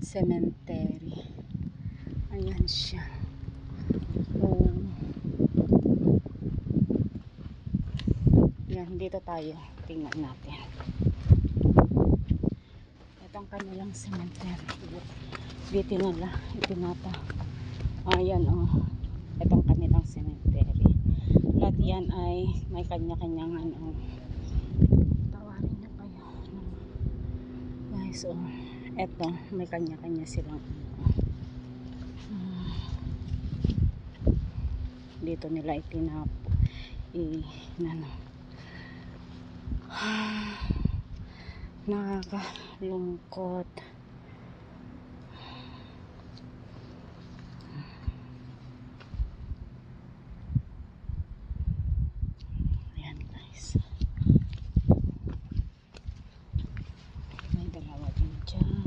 cemetery. Ayan siya. Oh. Yan, dito tayo. Tingnan natin. Itong kanilang cemetery. Dito nila itinata. Ayan itong kanilang cemetery. Lahat yan ay may kanya-kanyang tawarin niyo kayo. Guys, eto may kanya-kanya silang dito nila nakakalungkot. Ayan guys, may dalawa din dyan.